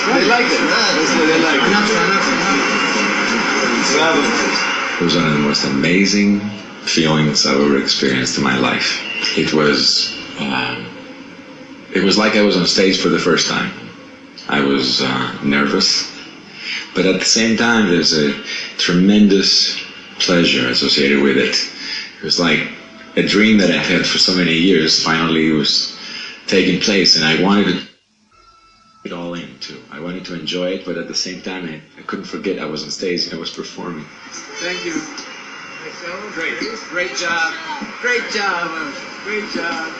They like it. That's what they like. It was one of the most amazing feelings I've ever experienced in my life. It was like I was on stage for the first time. I was nervous, but at the same time, there's a tremendous pleasure associated with it. It was like a dream that I've had for so many years finally was taking place, and I wanted to put it all in too. I wanted to enjoy it, but at the same time, I couldn't forget I was on stage and I was performing. Thank you. Great. Great job. Great job. Great job.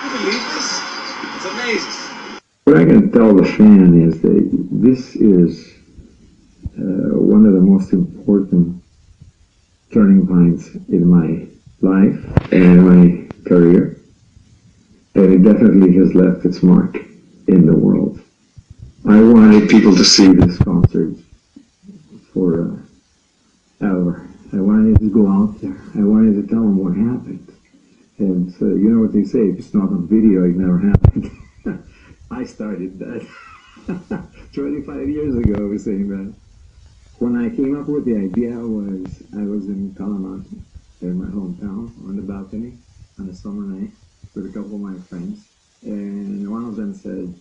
You believe this? It's amazing. What I can tell the fan is that this is one of the most important turning points in my life and my career. And it definitely has left its mark in the world. I wanted people to see this concert for ever. I wanted to go out there. I wanted to tell them what happened. And so, you know what they say, if it's not on video, it never happened. I started that 25 years ago, I was saying that. When I came up with the idea I was in Kalamata, in my hometown, on the balcony, on a summer night, with a couple of my friends. And one of them said,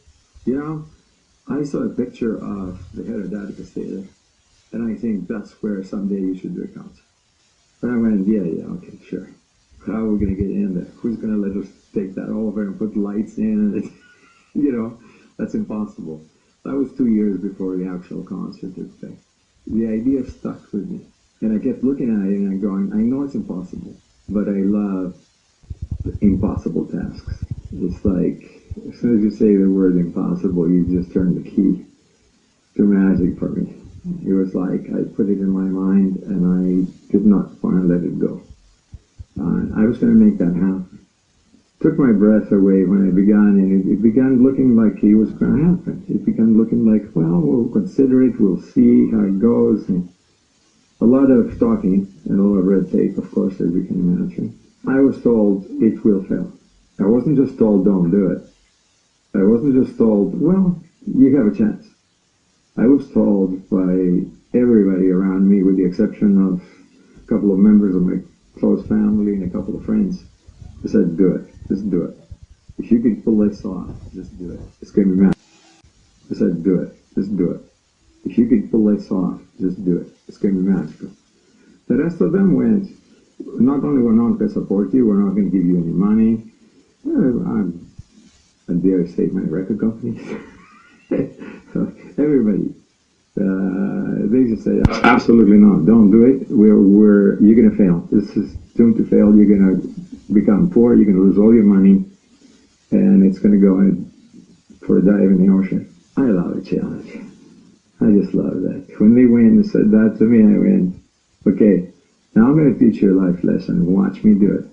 you know, I saw a picture of the Hereditary Theater, and I think that's where someday you should do a concert. And I went, yeah, okay, sure. How are we going to get in there? Who's going to let us take that over and put lights in? And you know, that's impossible. That was 2 years before the actual concert took place. The idea stuck with me. And I kept looking at it and I'm going, I know it's impossible, but I love impossible tasks. It's like, as soon as you say the word impossible, you just turn the key to magic for me. It was like I put it in my mind and I did not want to let it go. I was going to make that happen. Took my breath away when I began, and it began looking like it was going to happen. It began looking like, well, we'll consider it, we'll see how it goes. And a lot of talking and a lot of red tape, of course, as you can imagine. I was told it will fail. I wasn't just told don't do it. I wasn't just told, well, you have a chance. I was told by everybody around me, with the exception of a couple of members of my close family and a couple of friends, they said, do it. Just do it. If you can pull this off, just do it. It's going to be magical. I said, do it. Just do it. If you can pull this off, just do it. It's going to be magical. The rest of them went, not only we're not going to support you, we're not going to give you any money. I dare say my record company. So everybody, they just say, absolutely not, don't do it. You're going to fail. This is doomed to fail. You're going to become poor. You're going to lose all your money, and it's going to go for a dive in the ocean. I love a challenge. I just love that. When they went and said that to me, I went, okay, now I'm going to teach you a life lesson. Watch me do it.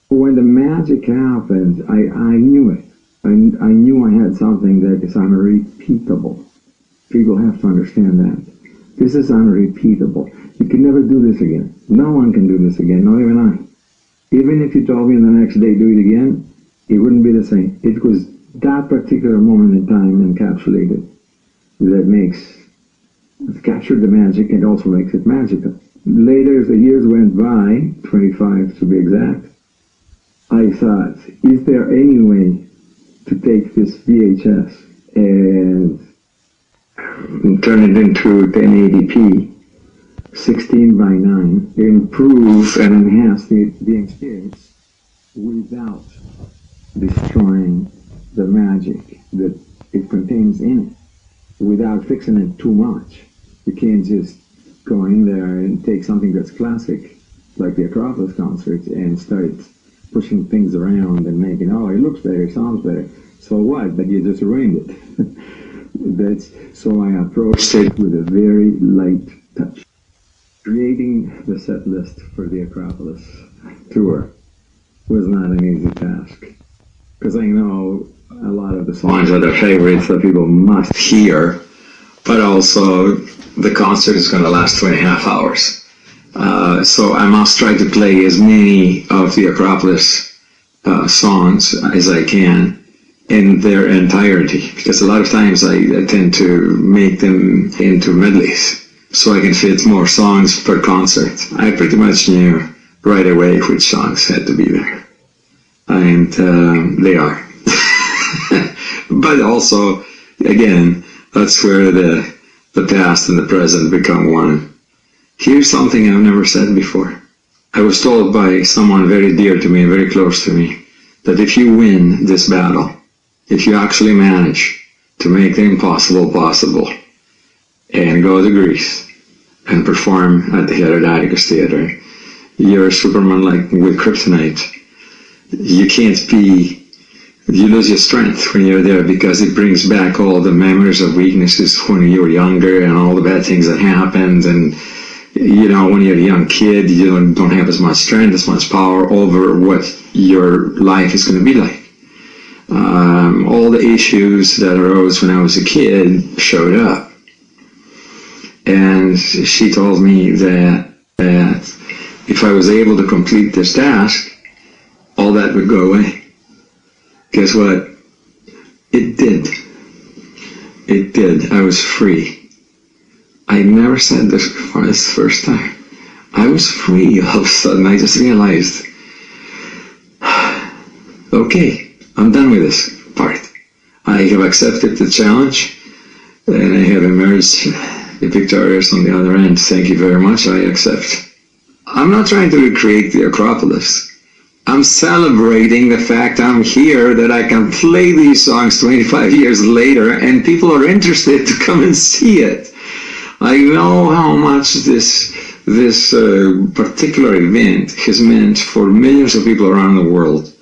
When the magic happened, I knew it. I knew I had something that is unrepeatable. People have to understand that. This is unrepeatable. You can never do this again. No one can do this again, not even I. Even if you told me the next day do it again, it wouldn't be the same. It was that particular moment in time encapsulated that captured the magic and also makes it magical. Later, as the years went by, 25 to be exact, I thought, is there any way to take this VHS and turn it into 1080p, 16 by 9, improve and enhance the experience without destroying the magic that it contains in it, without fixing it too much. You can't just go in there and take something that's classic, like the Acropolis concert, and start pushing things around and making, oh, it looks better, it sounds better. So what? But you just ruined it. So I approached it with a very light touch. Creating the set list for the Acropolis tour was not an easy task, because I know a lot of the songs are the favorites that people must hear, but also the concert is going to last 2.5 hours. So I must try to play as many of the Acropolis songs as I can, in their entirety, because a lot of times I tend to make them into medleys so I can fit more songs per concert. I pretty much knew right away which songs had to be there, and they are. But also, again, that's where the past and the present become one. Here's something I've never said before. I was told by someone very dear to me, very close to me, that if you win this battle, if you actually manage to make the impossible possible and go to Greece and perform at the Herodoticus Theater, you're a Superman like with kryptonite. You lose your strength when you're there, because it brings back all the memories of weaknesses when you were younger and all the bad things that happened. And when you're a young kid, you don't have as much strength, as much power over what your life is going to be like. All the issues that arose when I was a kid showed up. And she told me that if I was able to complete this task, all that would go away. Guess what? It did. It did. I was free. I never said this before. This is the first time. I was free all of a sudden. I just realized, okay, I'm done with this part. I have accepted the challenge, and I have emerged victorious on the other end. Thank you very much. I accept. I'm not trying to recreate the Acropolis. I'm celebrating the fact I'm here, that I can play these songs 25 years later, and people are interested to come and see it. I know how much this particular event has meant for millions of people around the world.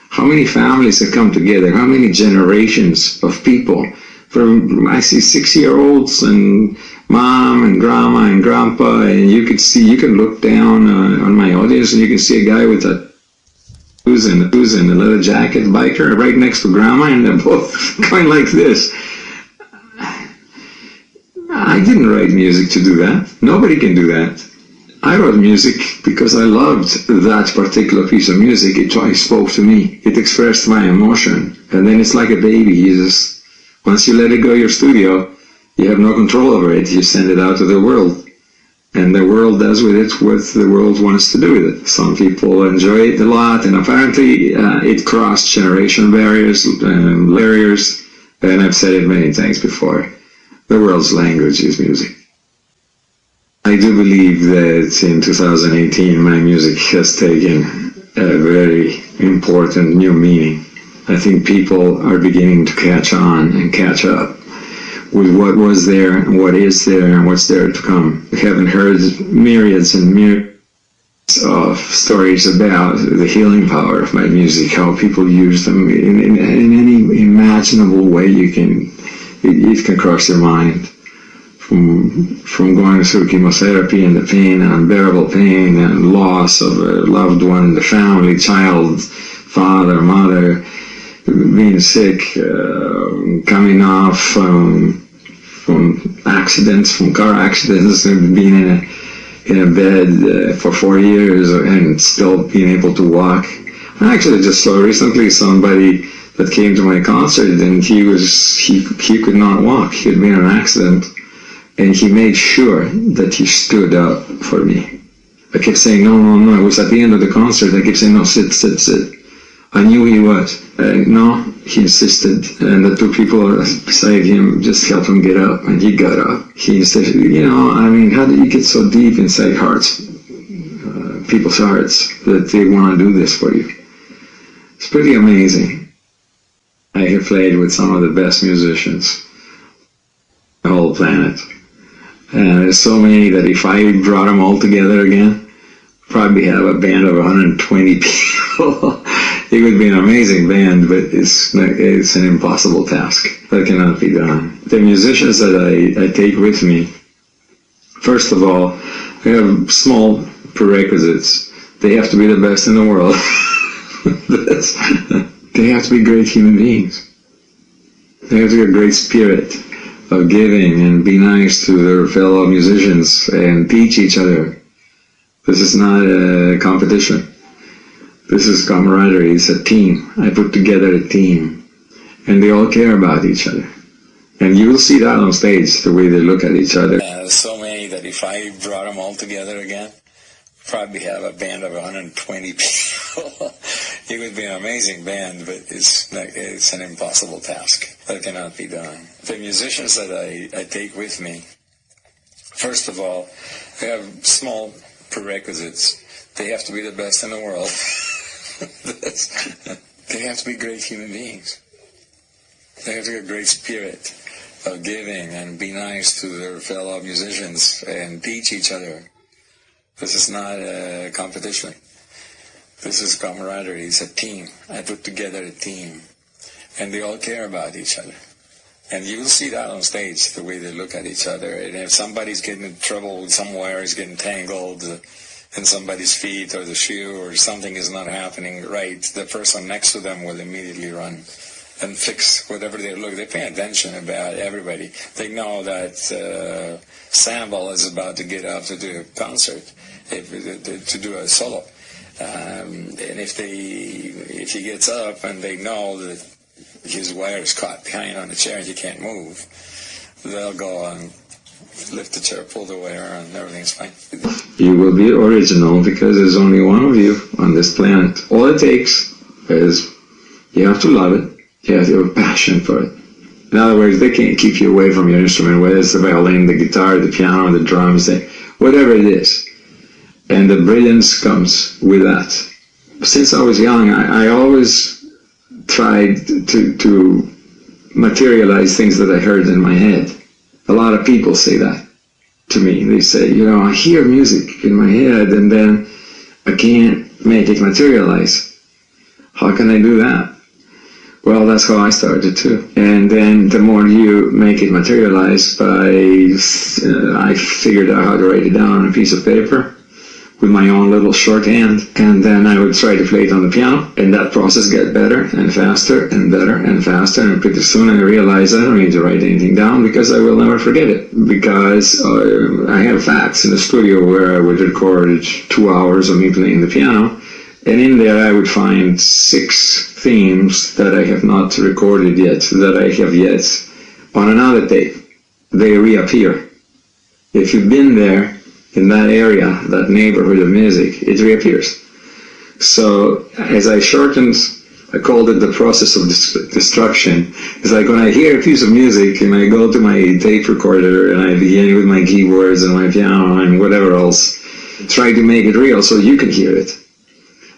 How many families have come together, how many generations of people. I see 6-year-olds and mom and grandma and grandpa, and you can look down on my audience and you can see a guy with a who's in a leather jacket, biker, right next to grandma, and they're both going like this. I didn't write music to do that. Nobody can do that. I wrote music because I loved that particular piece of music. It spoke to me. It expressed my emotion. And then it's like a baby. Once you let it go your studio, you have no control over it. You send it out to the world. And the world does with it what the world wants to do with it. Some people enjoy it a lot, and apparently it crossed generation barriers, and I've said it many times before. The world's language is music. I do believe that in 2018 my music has taken a very important new meaning. I think people are beginning to catch on and catch up with what was there and what is there and what's there to come. We haven't heard myriads and myriads of stories about the healing power of my music, how people use them in any imaginable way it can cross your mind. From going through chemotherapy and the pain and unbearable pain and loss of a loved one in the family, child, father, mother, being sick, coming off from accidents, from car accidents, and being in a bed for 4 years and still being able to walk. I actually just saw recently somebody that came to my concert, and he could not walk. He had been in an accident, and he made sure that he stood up for me. I kept saying, no. It was at the end of the concert. I kept saying, no, sit. I knew he was. No, he insisted. And the two people beside him just helped him get up, and he got up. He insisted, how do you get so deep inside people's hearts, that they want to do this for you? It's pretty amazing. I have played with some of the best musicians on the whole planet. And there's so many that if I brought them all together again, probably have a band of 120 people. It would be an amazing band, but it's an impossible task. That cannot be done. The musicians that I take with me, first of all, I have small prerequisites. They have to be the best in the world. They have to be great human beings. They have to have a great spirit of giving and be nice to their fellow musicians and teach each other. This is not a competition. This is camaraderie. It's a team. I put together a team. and they all care about each other. And you will see that on stage, the way they look at each other. So many that if I brought them all together again, probably have a band of 120 people. It would be an amazing band, but it's an impossible task. That cannot be done. The musicians that I take with me, first of all, they have small prerequisites. They have to be the best in the world. They have to be great human beings. They have to have a great spirit of giving and be nice to their fellow musicians and teach each other. This is not a competition. This is camaraderie. It's a team. I put together a team. And they all care about each other. And you will see that on stage, the way they look at each other. And if somebody's getting in trouble with some wires getting tangled in somebody's feet or the shoe or something is not happening right, the person next to them will immediately run and fix whatever they look. They pay attention about everybody. They know that Sambal is about to get up to do a concert, to do a solo. And if he gets up and they know that his wire is caught behind on the chair and he can't move, they'll go and lift the chair, pull the wire, and everything's fine. You will be original because there's only one of you on this planet. All it takes is you have to love it. You have to have a passion for it. In other words, they can't keep you away from your instrument, whether it's the violin, the guitar, the piano, the drums, whatever it is. And the brilliance comes with that. Since I was young, I always tried to materialize things that I heard in my head. A lot of people say that to me. They say, I hear music in my head and then I can't make it materialize. How can I do that? Well, that's how I started too. And then the more you make it materialize I figured out how to write it down on a piece of paper with my own little shorthand, and then I would try to play it on the piano, and that process got better and faster and better and faster, and pretty soon I realized I don't need to write anything down because I will never forget it, because I have facts in the studio where I would record 2 hours of me playing the piano, and in there I would find 6 themes that I have not recorded yet, that I have yet on another tape. They reappear. If you've been there, in that area, that neighborhood of music, it reappears. So as I shortened, I called it the process of destruction. It's like when I hear a piece of music and I go to my tape recorder and I begin with my keyboards and my piano and whatever else, try to make it real so you can hear it.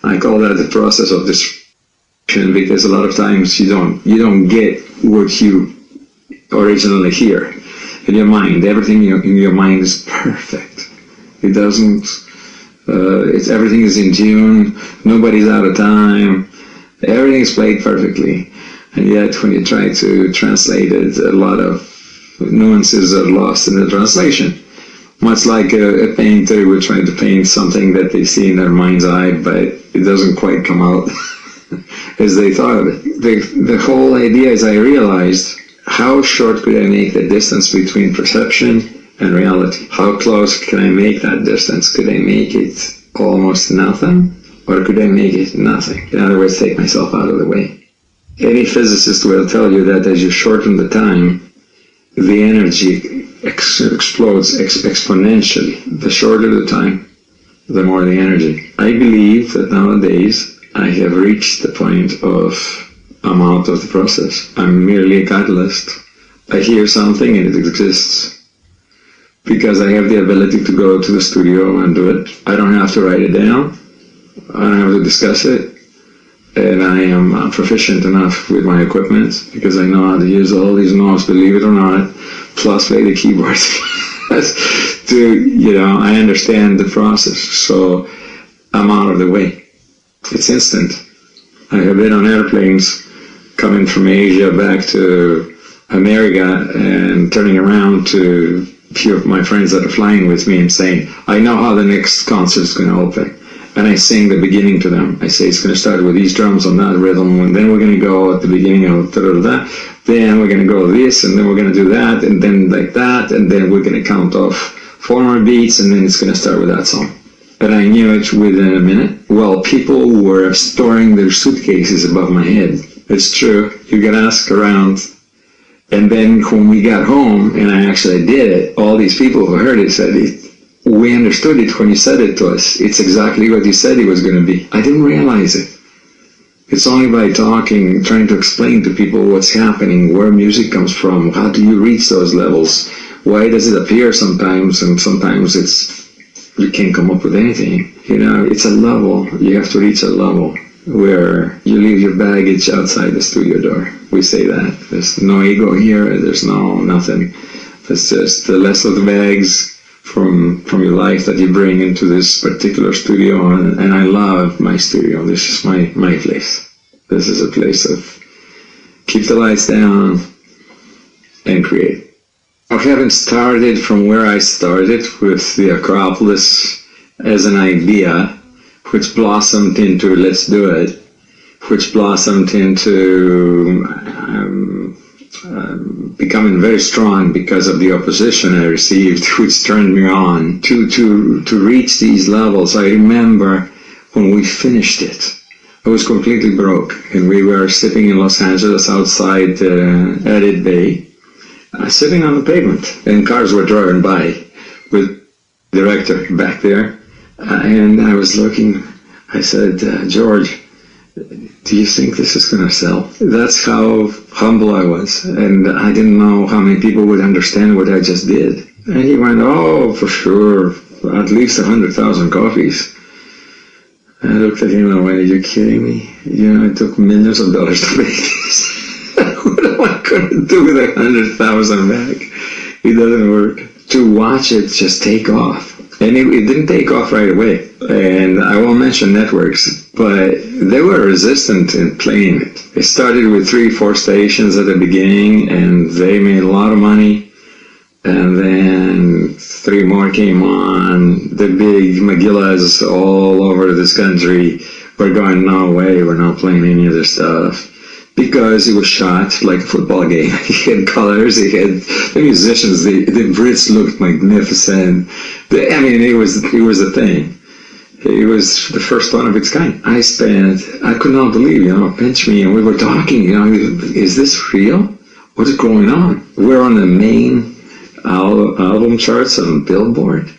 I call that the process of destruction because a lot of times you don't get what you originally hear in your mind. Everything in your mind is perfect. It doesn't, everything is in tune, nobody's out of time, everything is played perfectly. And yet when you try to translate it, a lot of nuances are lost in the translation. Much like a painter would try to paint something that they see in their mind's eye, but it doesn't quite come out as they thought of it. The whole idea is I realized how short could I make the distance between perception and reality. How close can I make that distance? Could I make it almost nothing? Or could I make it nothing? In other words, take myself out of the way. Any physicist will tell you that as you shorten the time, the energy explodes exponentially. The shorter the time, the more the energy. I believe that nowadays I have reached the point of I'm out of the process. I'm merely a catalyst. I hear something and it exists. Because I have the ability to go to the studio and do it. I don't have to write it down. I don't have to discuss it. And I am proficient enough with my equipment because I know how to use all these knobs, believe it or not, plus play the keyboards. I understand the process. So I'm out of the way. It's instant. I have been on airplanes coming from Asia back to America and turning around to a few of my friends that are flying with me and saying, I know how the next concert is going to open. And I sing the beginning to them. I say it's going to start with these drums on that rhythm, and then we're going to go at the beginning of da-da-da-da, then we're going to go this, and then we're going to do that, and then like that, and then we're going to count off 4 more beats, and then it's going to start with that song. And I knew it within a minute. Well, people were storing their suitcases above my head It's true. You can ask around. And then when we got home, and I actually did it, all these people who heard it said, we understood it when you said it to us. It's exactly what you said it was going to be. I didn't realize it. It's only by talking, trying to explain to people what's happening, where music comes from, how do you reach those levels, why does it appear sometimes, and sometimes you can't come up with anything. It's a level, you have to reach a level where you leave your baggage outside the studio door. We say that. There's no ego here, there's nothing. It's just the less of the bags from your life that you bring into this particular studio, and I love my studio. This is my place. This is a place of keep the lights down and create. I haven't started from where I started with the Acropolis as an idea, which blossomed into let's do it, which blossomed into becoming very strong because of the opposition I received, which turned me on to reach these levels. I remember when we finished it, I was completely broke, and we were sitting in Los Angeles outside Edit Bay, sitting on the pavement, and cars were driving by with the director back there. And I was looking, I said, George, do you think this is going to sell? That's how humble I was. And I didn't know how many people would understand what I just did. And he went, oh, for sure, at least 100,000 copies. I looked at him and I went, are you kidding me? It took millions of dollars to make this. What am I going to do with 100,000 back? It doesn't work. To watch it just take off. And it didn't take off right away. And I won't mention networks, but they were resistant in playing it. It started with 3-4 stations at the beginning, and they made a lot of money. And then 3 more came on. The big Magillas all over this country were going, no way, we're not playing any of this stuff. Because it was shot like a football game. He had colors, he had the musicians, the Brits looked magnificent. It was a thing. It was the first one of its kind. I could not believe, pinch me, and we were talking, is this real? What is going on? We're on the main album charts on Billboard.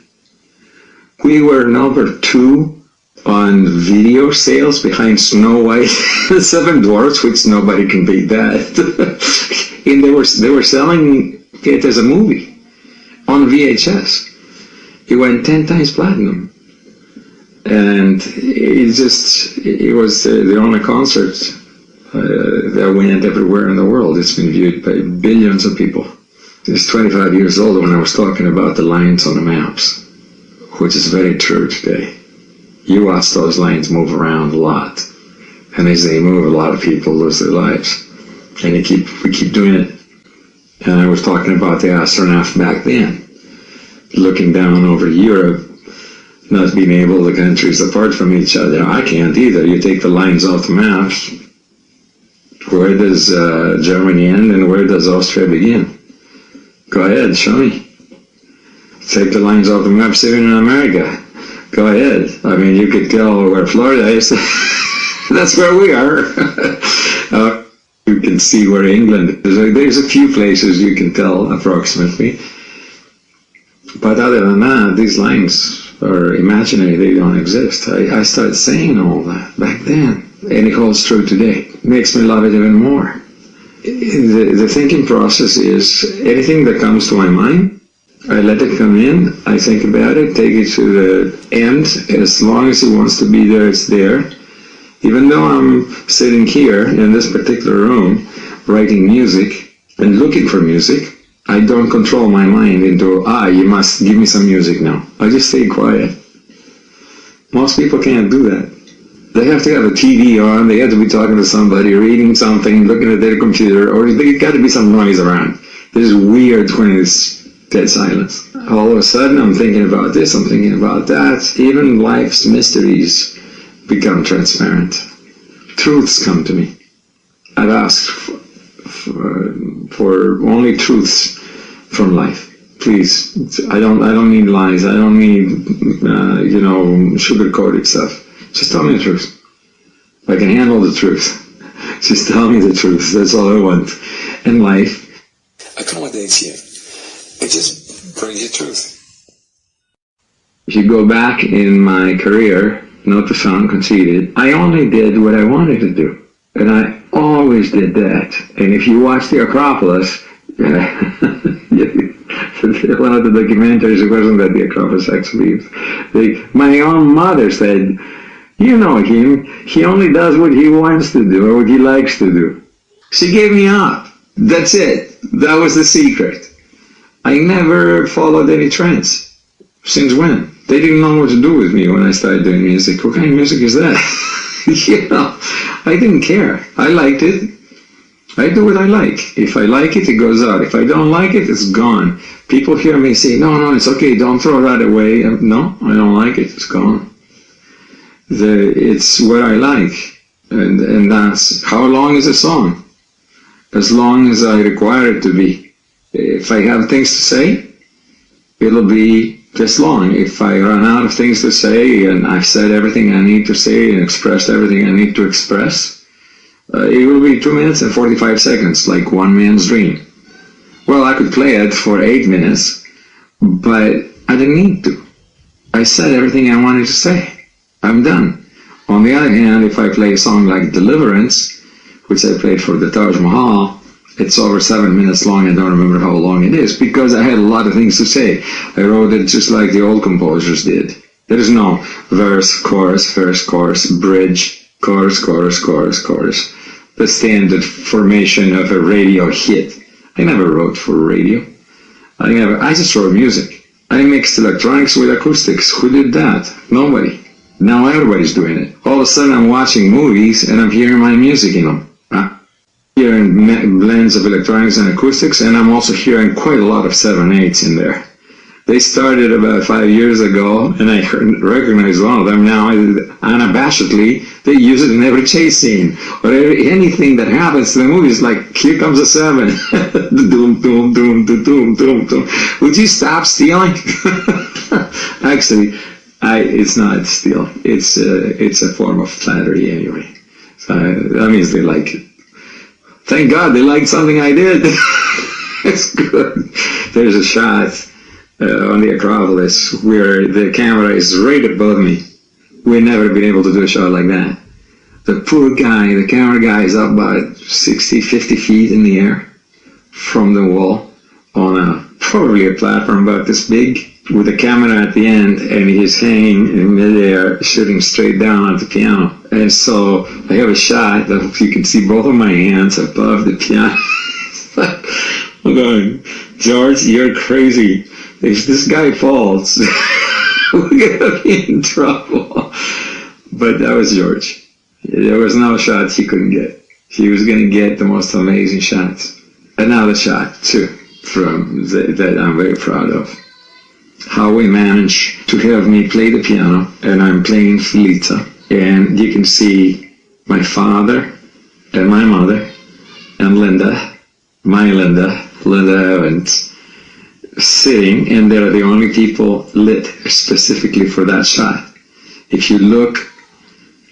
We were number 2 on video sales behind Snow White and 7 Dwarfs, which nobody can beat that. And they were selling it as a movie on VHS. It went 10 times platinum. And it was the only concert that went everywhere in the world. It's been viewed by billions of people. It's 25 years old when I was talking about the lines on the maps, which is very true today. You watch those lines move around a lot, and as they move, a lot of people lose their lives. And we keep doing it. And I was talking about the astronaut back then, looking down over Europe, not being able, the countries apart from each other. I can't either. You take the lines off the maps. Where does Germany end and where does Austria begin? Go ahead, show me. Take the lines off the maps even in America. Go ahead. You could tell where Florida is. That's where we are. You can see where England is. There's a few places you can tell approximately. But other than that, these lines are imaginary. They don't exist. I started saying all that back then. And it holds true today. It makes me love it even more. The thinking process is anything that comes to my mind, I let it come in, I think about it, take it to the end. As long as it wants to be there, it's there. Even though I'm sitting here in this particular room, writing music and looking for music, I don't control my mind into, you must give me some music now. I just stay quiet. Most people can't do that. They have to have a TV on, they have to be talking to somebody, reading something, looking at their computer, or there's got to be some noise around. This is weird when it's dead silence. All of a sudden I'm thinking about this, I'm thinking about that. Even life's mysteries become transparent. Truths come to me. I've asked for only truths from life. Please, I don't need lies. I don't need sugar-coated stuff. Just tell me the truth. I can handle the truth. Just tell me the truth. That's all I want in life. Accommodates you. It just brings you truth. If you go back in my career, not to sound conceited, I only did what I wanted to do. And I always did that. And if you watch the Acropolis, one of the documentaries, it wasn't that the Acropolis actually leaves. My own mother said, you know him, he only does what he wants to do or what he likes to do. She gave me up. That's it. That was the secret. I never followed any trends. Since when? They didn't know what to do with me when I started doing music. What kind of music is that? You know, I didn't care. I liked it. I do what I like. If I like it, it goes out. If I don't like it, it's gone. People hear me say, no, it's okay, don't throw that away. No, I don't like it, it's gone. It's what I like. And that's, how long is a song? As long as I require it to be. If I have things to say, it'll be this long. If I run out of things to say and I've said everything I need to say and expressed everything I need to express, it will be 2 minutes and 45 seconds, like one man's dream. Well, I could play it for 8 minutes, but I didn't need to. I said everything I wanted to say. I'm done. On the other hand, if I play a song like Deliverance, which I played for the Taj Mahal, it's over 7 minutes long. I don't remember how long it is because I had a lot of things to say. I wrote it just like the old composers did. There is no verse, chorus, bridge, chorus, chorus. The standard formation of a radio hit. I never wrote for radio. I just wrote music. I mixed electronics with acoustics. Who did that? Nobody. Now everybody's doing it. All of a sudden I'm watching movies and I'm hearing my music in them. Hearing blends of electronics and acoustics, and I'm also hearing quite a lot of 7/8s in there. They started about 5 years ago, and I recognize one of them now. Unabashedly, they use it in every chase scene. Or anything that happens to the movie is like, here comes a 7. Doom, doom, doom, doom, doom, doom, doom. Would you stop stealing? Actually, it's not steal. It's a form of flattery anyway. So that means they like it. Thank God they liked something I did. It's good. There's a shot on the Acropolis where the camera is right above me. We've never been able to do a shot like that. The poor guy, the camera guy, is up about 60, 50 feet in the air from the wall on probably a platform about this big with a camera at the end, and he's hanging in midair shooting straight down at the piano. And so I have a shot that you can see both of my hands above the piano. I'm going, George, you're crazy. If this guy falls, we're gonna be in trouble. But that was George. There was no shots he couldn't get. He was gonna get the most amazing shots. Another shot too, from that I'm very proud of. How we managed to have me play the piano, and I'm playing Felice, and you can see my father and my mother and Linda, Linda Evans, sitting, and they're the only people lit specifically for that shot. If you look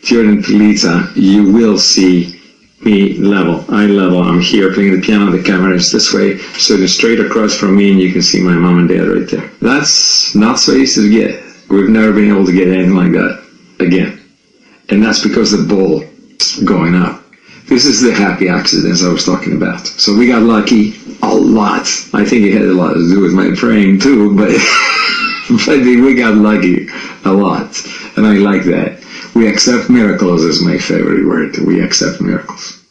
during Felice, you will see me level. I'm here playing the piano, the camera is this way, so it's straight across from me, and you can see my mom and dad right there. That's not so easy to get. We've never been able to get anything like that again. And that's because the ball is going up. This is the happy accidents I was talking about. So we got lucky a lot. I think it had a lot to do with my praying too, but we got lucky a lot. And I like that. We accept miracles is my favorite word. We accept miracles.